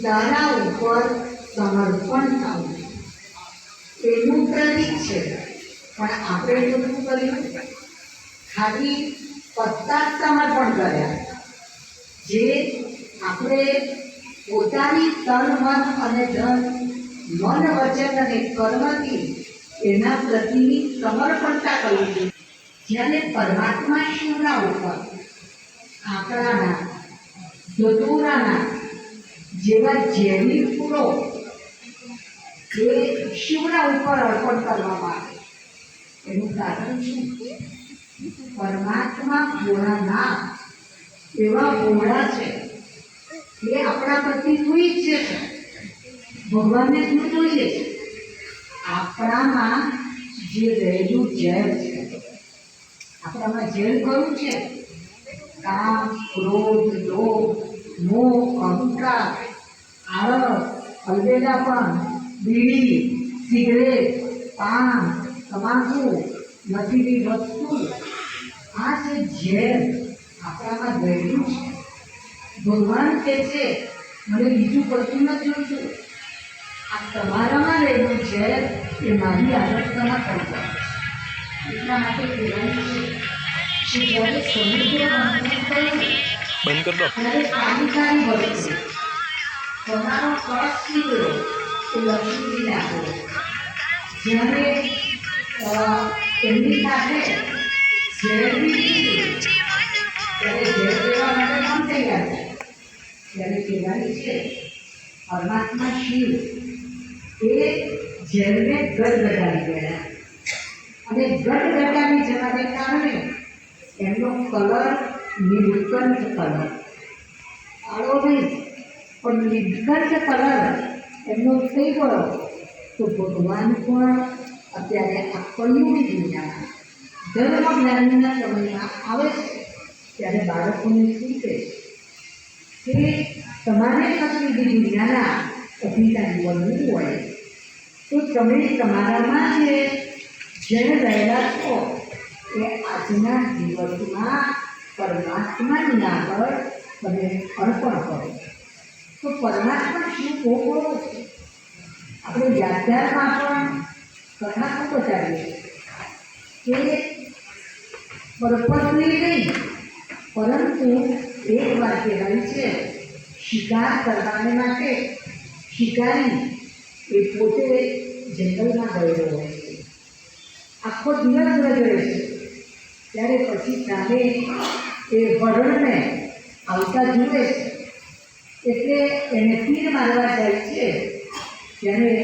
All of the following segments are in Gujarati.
તારા ઉપર સમર્પણ થવું એનું પ્રતીક છે. પણ આપણે તો શું કર્યું? ખાલી પત્તા સમર્પણ કર્યા, જે આપણે પોતાની તન મન અને ધન, મન વચન અને કર્મથી એના પ્રતિની સમર્પણતા કરવી જોઈએ. જ્યારે પરમાત્મા શિવના ઉપર આંકડાના, ધતુરાના જેવા ઝેરી ફૂલો એ શિવના ઉપર અર્પણ કરવામાં આવે. એનું કારણ શું? પરમાત્મા ભોળાનાથ એવા ભોળા છે, એ આપણા પ્રતિ શું ઈચ્છે છે? ભગવાનને શું જોઈએ છે? આપણામાં જે રહેલું ઝેર છે, આપણામાં ઝેર કયું છે? કામ, ક્રોધ, લોભ, મોહ, અહંકાર, આળસ, અલબેલાપણ, બીડી, સિગરેટ, પાન, તમાકુ, નશીલી વસ્તુ, આ જે ઝેર આપણામાં રહેલું છે, ભગવાન કહે છે મને બીજું કશું નથી જોઈતું. આ તમારામાં રહેલું ઝેર એ મારી આદતમાં કરતા. એટલા માટે કહેવાય છે કે જ્યારે સમુદ્ર મંથન કર્યું બંધ કર દો ત્યારે સારી વસ્તુ તમારો કળશ નીકળ્યો એ લક્ષ્મીજીને આપો. જ્યારે એમની સાથે ઝેર નીકળ્યું ત્યારે ઝેર લેવા માટે કામ તૈયાર છે. ત્યારે કહેવાય છે પરમાત્મા શિવ એ ઝેરને ગડગડાવી ગયા, અને ગડગડાવી જવાને કારણે એમનો કલર નીલકંઠ કલર, કાળો નહીં પણ નીલકંઠ કલર એમનો થઈ ગયો. તો ભગવાન પણ અત્યારે આ કળિયુગી દુનિયામાં ધર્મ જ્ઞાનના સમયમાં આવે છે ત્યારે બાળકોને શું કહે કે તમારે કળિયુગી દુનિયાના અધિકારી બનવું હોય તો તમે તમારામાં જે રહેલા છો એ આજના દિવસમાં પરમાત્માની આગળ તમે અર્પણ કરો. તો પરમાત્મા શું ભોગવો છે? આપણે વ્યાખ્યાનમાં પણ કથા બતાવીએ કે પરપત્ની નહીં, પરંતુ એક વાર કહેવાય છે શિકાર કરવાને માટે શિકારી એ પોતે જંગલમાં ગયેલો હોય છે, આખો દિવસ રગડે છે. ત્યારે પછી સામે એ હરણને આવતા જુએ છે, એટલે એને તીર મારવા જાય છે. ત્યારે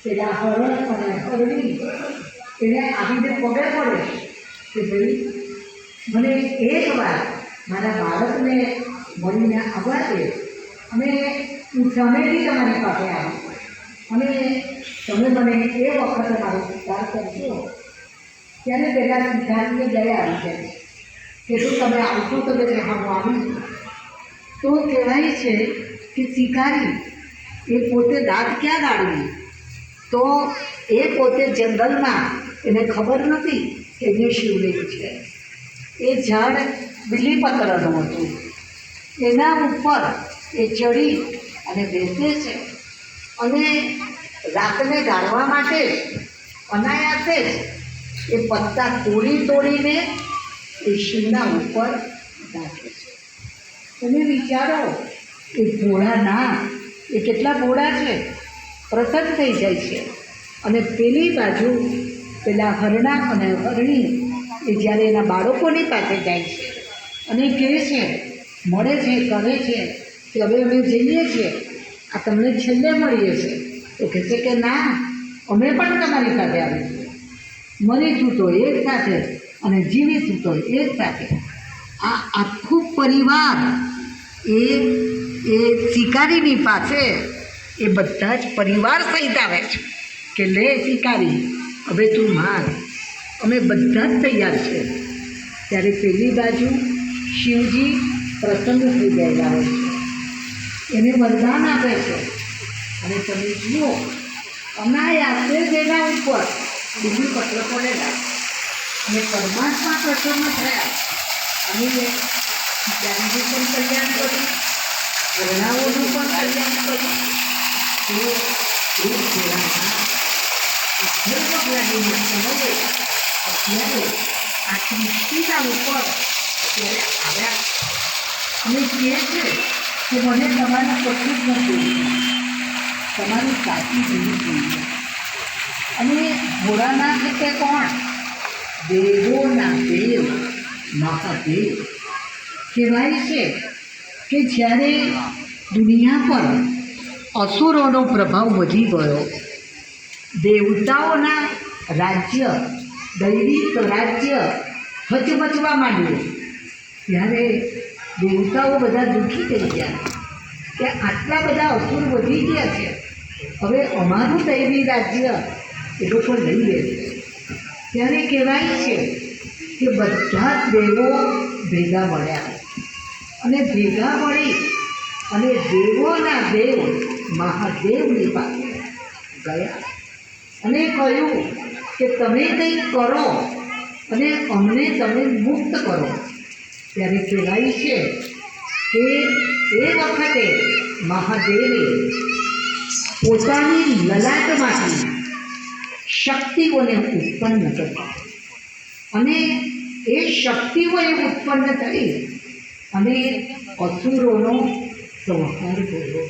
પેલા હરણ અને હરણી એને આવીને પગે પડે કે ભાઈ મને એકવાર મારા બાળકને મળીને આવવા દે, અને હું સામેથી તમારી પાસે આવું અને તમે મને એ વખતે મારો સ્વીકાર કરશો. ત્યારે પહેલાં શિકારીને દયા આવી જાય કે શું તમે આવશો? તો કે હા હું આવીશ. તો કહેવાય છે કે શિકારી એ પોતે દાંત ક્યાં ગાળવી? તો એ પોતે જંગલમાં, એને ખબર નથી કે એને શિવલિંગ છે. એ ઝાડ બીલીપત્રનું હતું, એના ઉપર એ ચડી અને બેસે છે, અને રાતને ગાળવા માટે અનાયાસે જ એ પત્તા તોડીને એ શિવના ઉપર નાખે છે. તમે વિચારો એ ભોળાનાથ એ કેટલા ભોળા છે, પ્રસન્ન થઈ જાય છે. અને પેલી બાજુ પેલા હરણા અને હરણી એ જ્યારે એના બાળકોની પાસે જાય છે અને કહે છે, મળે છે, કહે છે કે હવે અમે જઈએ છીએ, આ તમને છેલ્લે મળીએ છીએ. તો કહે છે કે ના, અમે પણ તમારી સાથે આવીશું, મરીશું તો એક સાથે અને જીવીશું તો એક સાથે. આ આખું પરિવાર એ શિકારીની પાસે એ બધા જ પરિવાર સહિત આવે છે કે લે શિકારી, હવે તું માર, અમે બધા જ તૈયાર છે. ત્યારે પેલી બાજુ શિવજી પ્રસન્ન થઈ ગયેલા હોય છે, એને વરદાન આપે છે. અને તમે જુઓ અનાયાસે જ એના ઉપર બીજું પત્ર પડેલા અને પરમાત્મા પ્રસન્ન થયા અને શિકારીનું પણ કલ્યાણ કર્યું, ઘરણાઓનું પણ કલ્યાણ તો એ સેવાના ધર્મગ્લાનીના સમયે અત્યારે આ સૃષ્ટિના ઉપર અત્યારે આવ્યા અને કહે છે કે મને તમારું કશું જ નથી, તમારી સાચી જોવી જોઈએ. અને ભોળાનાથ એટલે કોણ? દેવોના દેવ મહાદેવ. કહેવાય છે કે જ્યારે દુનિયા પર અસુરોનો પ્રભાવ વધી ગયો, દેવતાઓના રાજ્ય દૈવી સ્વરાજ્ય હચમચવા માંડ્યું, ત્યારે દેવતાઓ બધા દુઃખી થઈ ગયા કે આટલા બધા અસુર વધી ગયા છે, હવે અમારું દૈવી રાજ્ય એ લોકો લઈ લે છે. ત્યારે કહેવાય છે કે બધા જ દેવો ભેગા મળ્યા અને ભેગા મળી અને દેવોના દેવ મહાદેવની પાસે ગયા અને કહ્યું કે તમે કંઈક કરો અને અમને તમે મુક્ત કરો. ત્યારે કહેવાય છે કે એ વખતે મહાદેવે પોતાની લલાટમાંથી શક્તિઓને ઉત્પન્ન કરી અને એ શક્તિઓ એ ઉત્પન્ન થઈ અને અસુરોનો સંહાર કર્યો.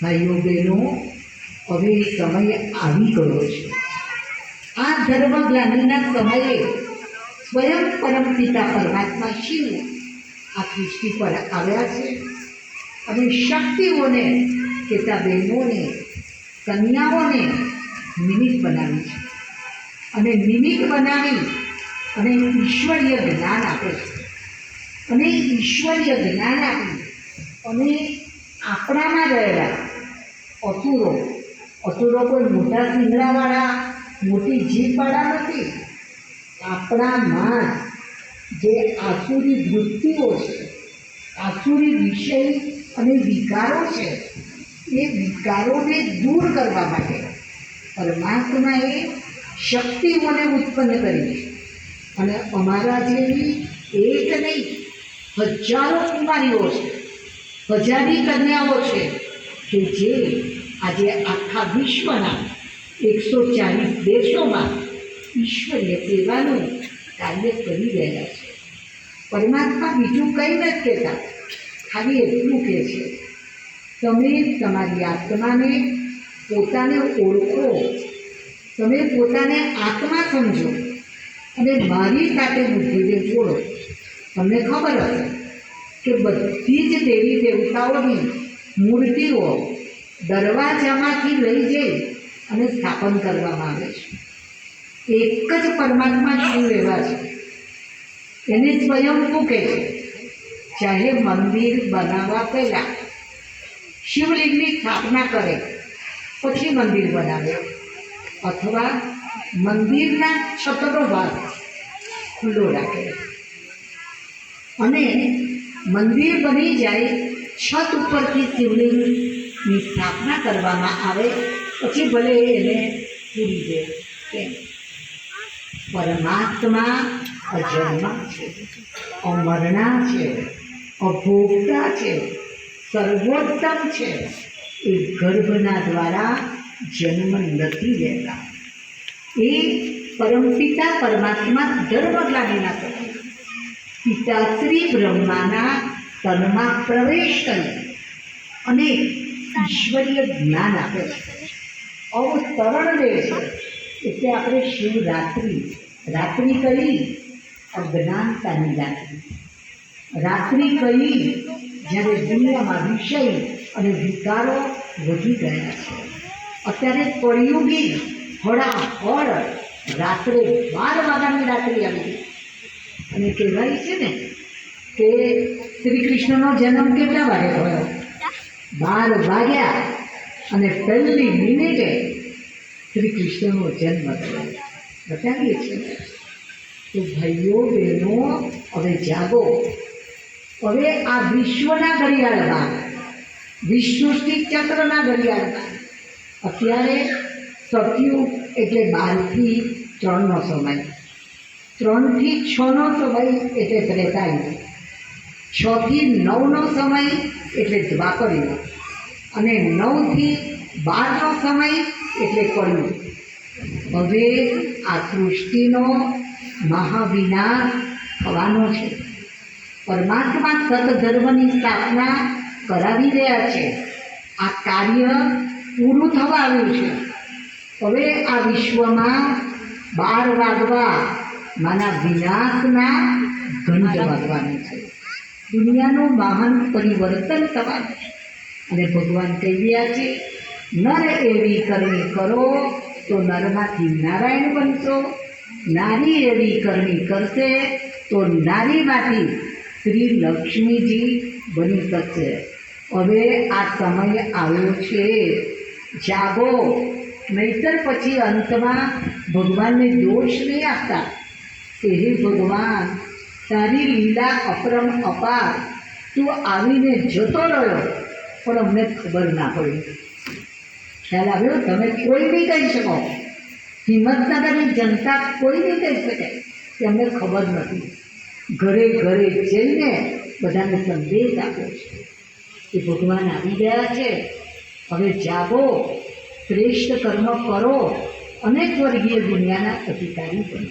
ભાઈઓ બહેનો, હવે સમય આવી ગયો છે. આ ધર્મગ્લાનીના સમયે સ્વયં પરમપિતા પરમાત્મા શિવ આ સૃષ્ટિ પર આવ્યા છે અને શક્તિઓને કહેતા બહેનોને કન્યાઓને નિમિત્ત બનાવી છે અને નિમિત્ત બનાવી અને ઈશ્વરીય જ્ઞાન આપે છે અને ઈશ્વરીય જ્ઞાન આપી અને આપણામાં રહેલા અસુરો કોઈ મોટા સિંગડાવાળા મોટી જીભવાળા નથી. આપણામાં જે આસુરી વૃત્તિઓ છે, આસુરી વિષય અને વિકારો છે, એ વિકારોને દૂર કરવા માટે પરમાત્માએ શક્તિઓને ઉત્પન્ન કરી અને અમારા જેવી એક નહીં હજારો કુમારીઓ છે, હજારી કન્યાઓ છે કે જે આજે આખા વિશ્વના 140 દેશોમાં ઈશ્વરીય સેવાનું કાર્ય કરી રહ્યા છે. પરમાત્મા બીજું કંઈ નથી કહેતા, ખાલી એટલું કહે છે તમે તમારી આત્માને પોતાને ઓળખો, તમે પોતાને આત્મા સમજો અને મારી સાથે બુદ્ધિને જોડો. તમને ખબર હશે કે બધી જ દેવી દેવતાઓની મૂર્તિઓ દરવાજામાંથી લઈ જઈ અને સ્થાપન કરવામાં આવે છે. એક જ પરમાત્મા શિવ એવા છે, એને સ્વયંભૂ કહે છે. ચાહે મંદિર બનાવવા પહેલાં શિવલિંગની સ્થાપના કરે પછી મંદિર બનાવે અથવા મંદિરના છતનો ભાગ ખુલ્લો રાખે અને મંદિર બની જાય, છત ઉપરથી શિવલિંગની સ્થાપના કરવામાં આવે પછી ભલે એને પૂરી દે. કેમ? પરમાત્મા અજન્મા છે, અમરણા છે, અભોગતા છે, સર્વોત્તમ છે. એ ગર્ભના દ્વારા જન્મ નથી લેતા. એ પરમપિતા પરમાત્મા ધર્મગ્લાનીના સમયે પિતાશ્રી બ્રહ્માના તનમાં પ્રવેશ કરી અને ઈશ્વરીય જ્ઞાન આપે છે, અવતરણ દે છે. એટલે આપણે શિવરાત્રિ કહી અજ્ઞાનતાની રાત્રિ કહી જ્યારે દુનિયામાં વિષય અને વિકારો વધી ગયા છે. અત્યારે કળિયુગી હળાહળ રાત્રે 12 વાગ્યાની રાત્રિ આવી ગઈ અને કહેવાય છે ને કે શ્રી કૃષ્ણનો જન્મ કેટલા વાગે થયો? 12 વાગ્યા અને પહેલી મિનિટે શ્રી કૃષ્ણનો જન્મ થયો. બતાવીએ છીએ. તો ભાઈઓ બહેનો, હવે જાગો. હવે આ વિશ્વના ઘડિયાળમાં, વિષ્ણુષ્ટિ ચક્રના ઘડિયાળમાં અત્યારે સતયુગ એટલે 12 થી 3નો સમય, 3 થી 6નો સમય એટલે ત્રેતાયુગ, 6 થી 9નો સમય એટલે દ્વાપરયુગ અને 9 થી બહારનો સમય એટલે કળિયુગ. હવે આ સૃષ્ટિનો મહાવિનાશ થવાનો છે. પરમાત્મા સતધર્મની સ્થાપના કરાવી રહ્યા છે. આ કાર્ય પૂરું થવા આવ્યું છે. હવે આ વિશ્વમાં 12 વાગવા માના વિનાશના ઘંટ વાગવાનું છે. દુનિયાનું મહાન પરિવર્તન થવાનું છે. અને ભગવાન કહી રહ્યા છે, નર એવી કરણી કરો તો નરમાંથી નારાયણ બનશો, નારી એવી કરણી કરશે તો નારીમાંથી શ્રી લક્ષ્મીજી બની શકશે. હવે આ સમય આવ્યો છે, જાગો, નહીતર પછી અંતમાં ભગવાનને દોષ નહીં આપતા કે હે ભગવાન, તારી લીલા અપરમ અપાર, તું આવીને જતો રહ્યો પણ અમને ખબર ના પડી. ખ્યાલ આવ્યો? તમે કોઈ નહીં કહી શકો, હિંમતનગરની જનતા કોઈ નહીં કહી શકે કે અમને ખબર નથી. ઘરે ઘરે જઈને બધાને સંદેશ આપ્યો છે કે ભગવાન આવી ગયા છે. હવે જાગો, શ્રેષ્ઠ કર્મ કરો અને સ્વર્ગીય દુનિયાના અધિકારી બનો.